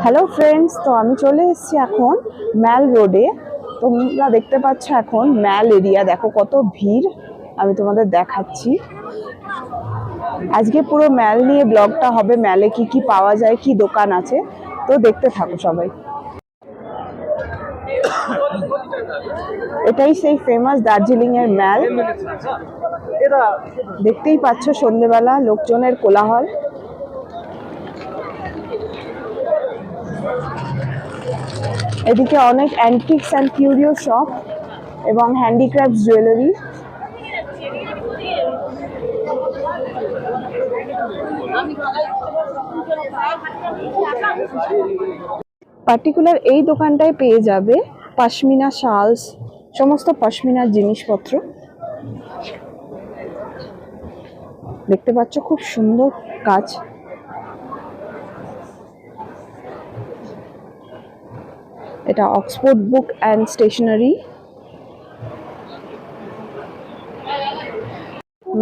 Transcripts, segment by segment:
Hello friends, তো আমি চলে এসেছি এখন ম্যাল রোডে। তোমরা দেখতে পাচ্ছ এখন ম্যাল এরিয়া, দেখো কত ভিড়। আমি তোমাদের দেখাচ্ছি। আজকে পুরো ম্যাল নিয়ে ব্লগটা হবে, ম্যালে কি কি পাওয়া যায়, কি দোকান আছে, তো দেখতে থাকো সবাই। এটাই সেই ফেমাস দার্জিলিং এর ম্যাল। দেখতেই পাচ্ছ সন্ধ্যেবেলা লোকজনের কোলাহল। এদিকে অনেক অ্যান্টিক্স অ্যান্ড কিউরিও শপ এবং হ্যান্ডিক্রাফটস জুয়েলারি। পার্টিকুলার এই দোকানটায় পেয়ে যাবে পশমিনা শালস, সমস্ত পশমিনার জিনিসপত্র। দেখতে পাচ্ছ খুব সুন্দর কাজ। এটা অক্সফোর্ড বুক অ্যান্ড স্টেশনারি।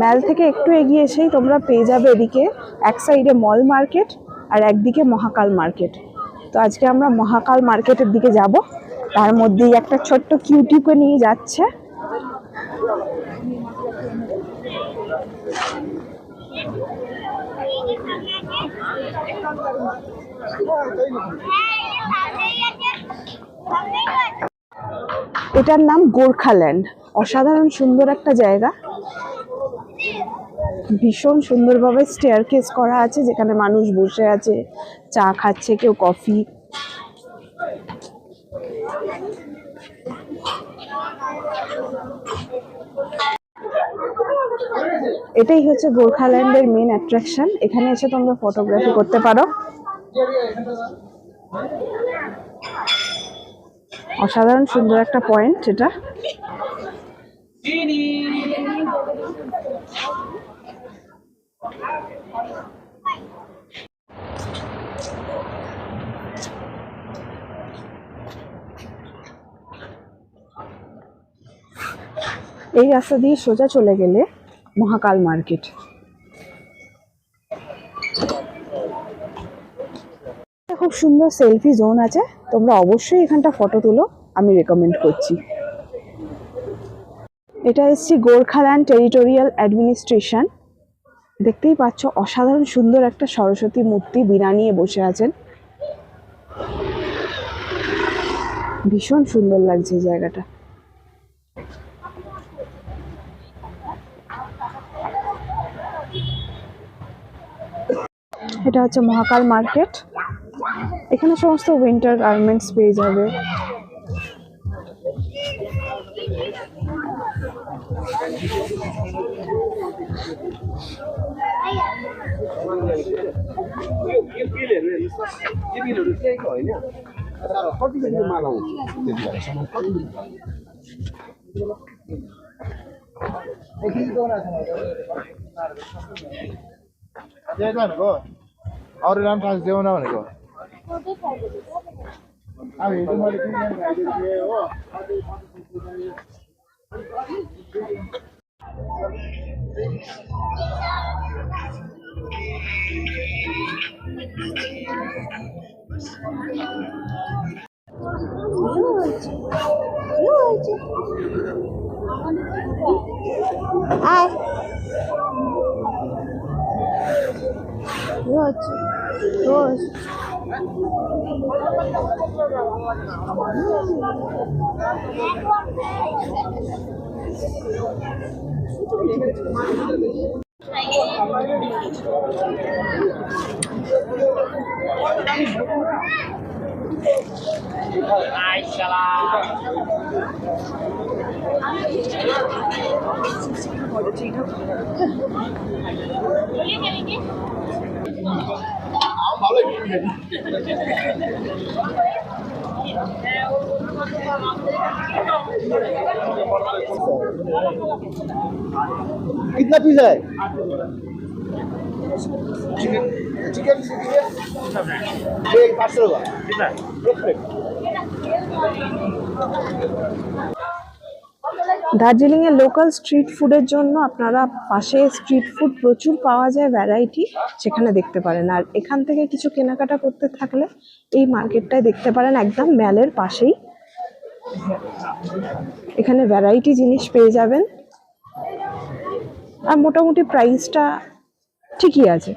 ম্যাল থেকে একটু এগিয়ে এসেই তোমরা পেয়ে যাবে এদিকে এক সাইডে মল মার্কেট আর একদিকে মহাকাল মার্কেট। তো আজকে আমরা মহাকাল মার্কেটের দিকে যাব। তার মধ্যেই একটা ছোট্ট কিউটিকে নিয়ে যাচ্ছে। এটার নাম গোর্খাল্যান্ড। অসাধারণ সুন্দর একটা জায়গা। ভীষণ সুন্দরভাবে স্টেয়ারকেস করা আছে, যেখানে মানুষ বসে আছে, চা খাচ্ছে, কেউ কফি। এটাই হচ্ছে গোর্খাল্যান্ডের মেন অ্যাট্রাকশন। এখানে এসে তোমরা ফটোগ্রাফি করতে পারো। অসাধারণ সুন্দর একটা পয়েন্ট এটা। এই রাস্তা দিয়ে সোজা চলে গেলে মহাকাল মার্কেট। খুব সুন্দর সেলফি জোন আছে, তোমরা অবশ্যই এখানটা ফটো তুলো, আমি রেকমেন্ড করছি। এটা এসছি গোর্খাল্যান্ড টেরিটোরিয়াল অ্যাডমিনিস্ট্রেশন। দেখতেই পাচ্ছ অসাধারণ সুন্দর একটা সরস্বতী মূর্তি বীণা নিয়ে বসে আছেন। ভীষণ সুন্দর লাগছে এই জায়গাটা। এটা হচ্ছে মহাকাল মার্কেট। এখানে সমস্ত উইন্টার গার্মেন্টস পেয়ে যাবে। अरू राम्रो देऊ न भनेको कितना पीस है चिकन चिकन ये 500 का कितना एक प्लेट। দার্জিলিং এর লোকাল স্ট্রিট ফুডের জন্য আপনারা পাশে স্ট্রিট ফুড প্রচুর পাওয়া যায়, ভ্যারাইটি, সেখানে দেখতে পারেন। আর এখান থেকে কিছু কেনাকাটা করতে থাকলে এই মার্কেটটায় দেখতে পারেন, একদম ম্যালের পাশেই। এখানে ভ্যারাইটি জিনিস পেয়ে যাবেন, আর মোটামুটি প্রাইসটা ঠিকই আছে।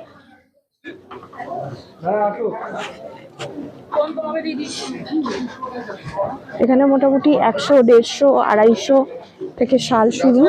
এখানে মোটামুটি 100, 150, 250 থেকে শাল শুরু।